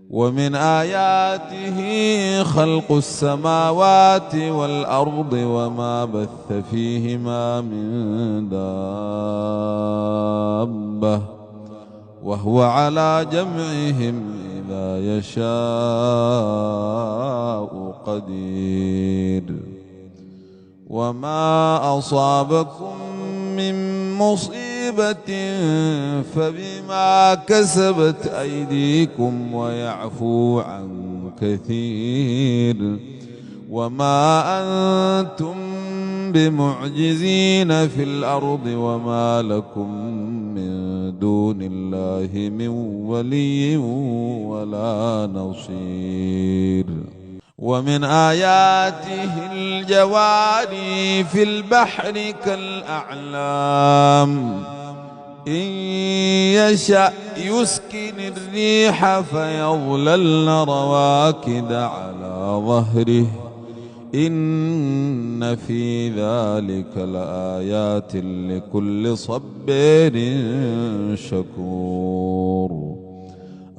ومن آياته خلق السماوات والأرض وما بث فيهما من دابة وهو على جمعهم إذا يشاء قدير. وما أصابكم من مصيبة فبما كسبت أيديكم ويعفو عن كثير. وما أنتم بمعجزين في الأرض وما لكم من دون الله من ولي ولا نصير. ومن آياته الجواري في البحر كالأعلام إن يشأ يسكن الريح فيظللن رواكد على ظهره إن في ذلك لآيات لكل صبار شكور.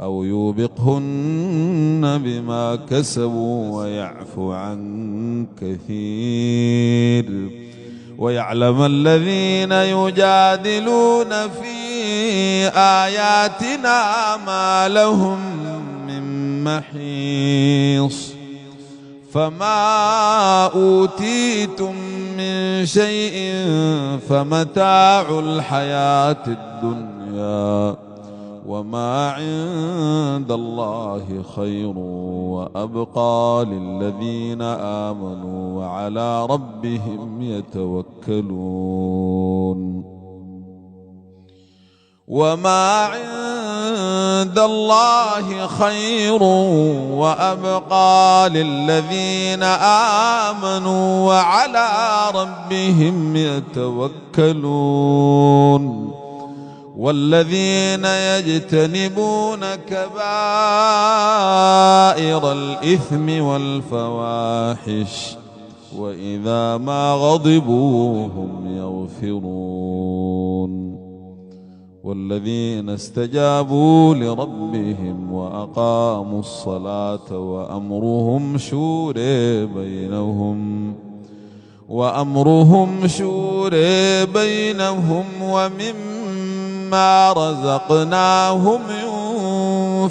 أو يوبقهن بما كسبوا ويعفو عن كثير. ويعلم الذين يجادلون في آياتنا ما لهم من محيص. فما أوتيتم من شيء فمتاع الحياة الدنيا وما عند الله خير وأبقى للذين آمنوا وعلى ربهم يتوكلون. وما عند الله خير وأبقى للذين آمنوا وعلى ربهم يتوكلون. والذين يجتنبون كبائر الإثم والفواحش وإذا ما غضبوا هم يغفرون. والذين استجابوا لربهم وأقاموا الصلاة وأمرهم شورى بينهم ومما رزقناهم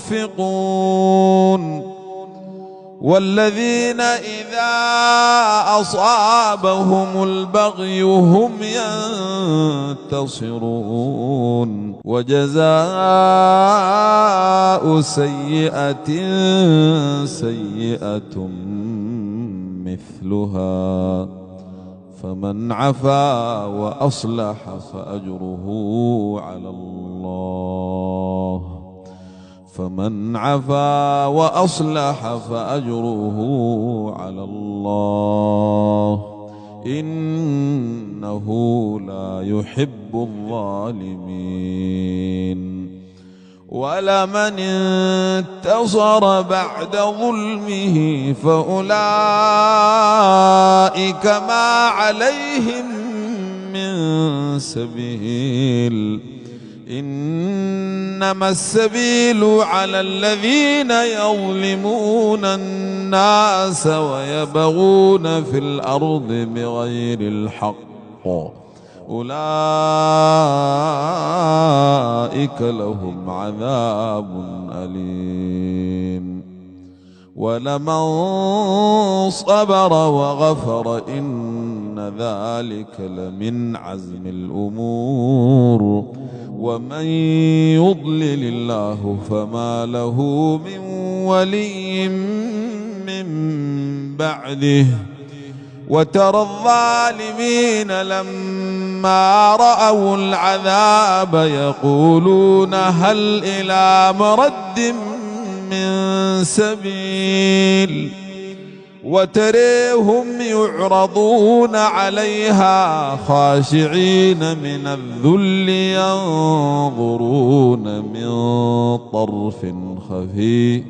ينفقون. والذين إذا أصابهم البغي هم ينتصرون. وجزاء سيئة سيئة مثلها فمن عفا وأصلح فأجره على الله إنه لا يحب الظالمين. ولمن انتصر بعد ظلمه فأولئك ما عليهم من سبيل إنما السبيل على الذين يظلمون الناس ويبغون في الأرض بغير الحق أولئك لهم عذاب أليم. ولمن صبر وغفر إن ذلك لمن عزم الأمور. ومن يضلل الله فما له من ولي من بعده. وترى الظالمين لما رأوا العذاب يقولون هل إلى مرد من سبيل. وتريهم يعرضون عليها خاشعين من الذل ينظرون من طرف خفي.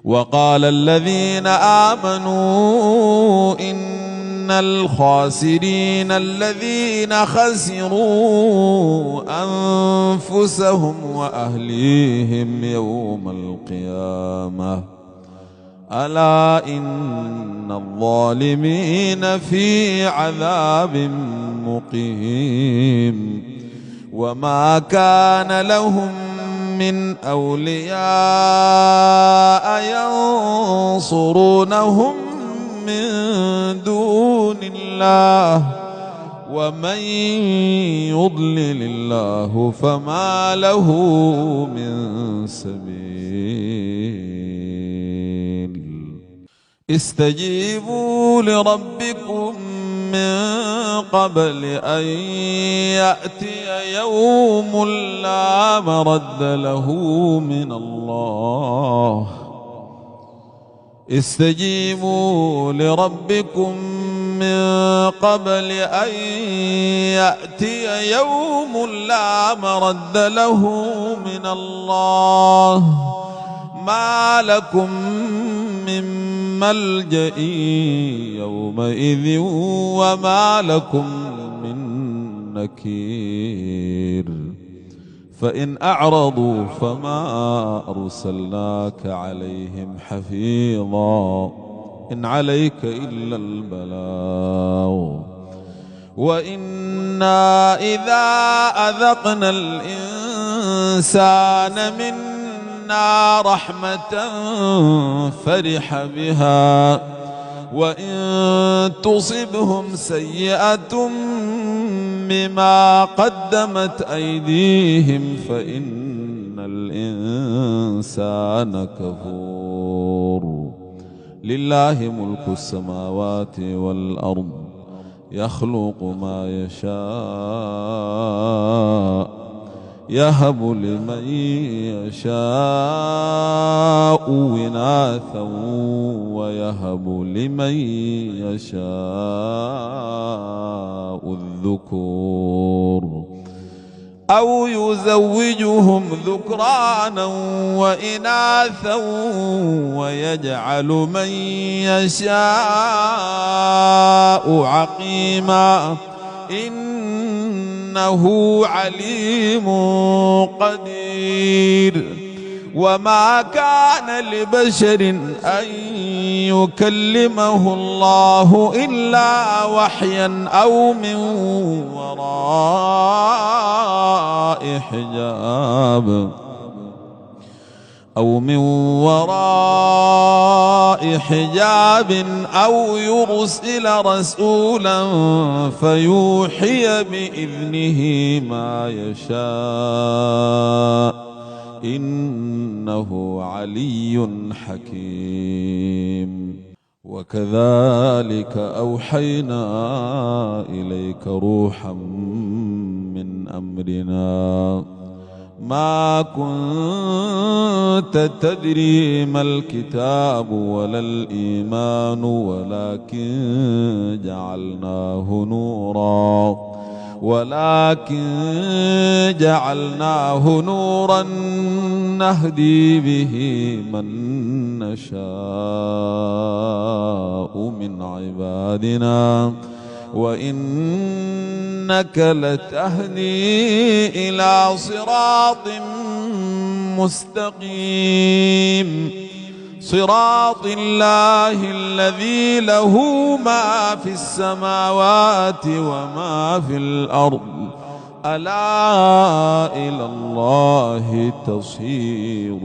وقال الذين آمنوا إن الخاسرين الذين خسروا أنفسهم وأهليهم يوم القيامة ألا إن الظالمين في عذاب مقيم وما كان لهم من أولياء ينصرونهم من دون الله ومن يضلل الله فما له من سبيل. استجيبوا لربكم من قبل أن يأتي يوم لا مرد له من الله. استجيبوا لربكم من قبل أن يأتي يوم لا مرد له من الله ما لكم من ملجأ يومئذ وما لكم من نكير. فإن أعرضوا فما أرسلناك عليهم حفيظا إن عليك إلا البلاغ وإنا إذا أذقنا الإنسان منا رحمة فرح بها وإن تصبهم سيئة بما قدمت أيديهم فإن الإنسان كفور. لله ملك السماوات والأرض يخلق ما يشاء يهب لمن يشاء إناثا ويهب لمن يشاء الذكور أو يزوجهم ذكرانا وإناثا ويجعل من يشاء عقيما إنه عليم قدير. وما كان لبشر أن يكلمه الله إلا وحيا أو من وراء حجاب أو يرسل رسولا فيوحي بإذنه ما يشاء إنه علي حكيم. وكذلك أوحينا إليك روحا من أمرنا ما كنت تدري ما الكتاب ولا الإيمان ولكن جعلناه نورا نهدي به من نشاء من عبادنا وإنك لتهدي إلى صراط مستقيم صراط الله الذي له ما في السماوات وما في الأرض ألا إلى الله تصير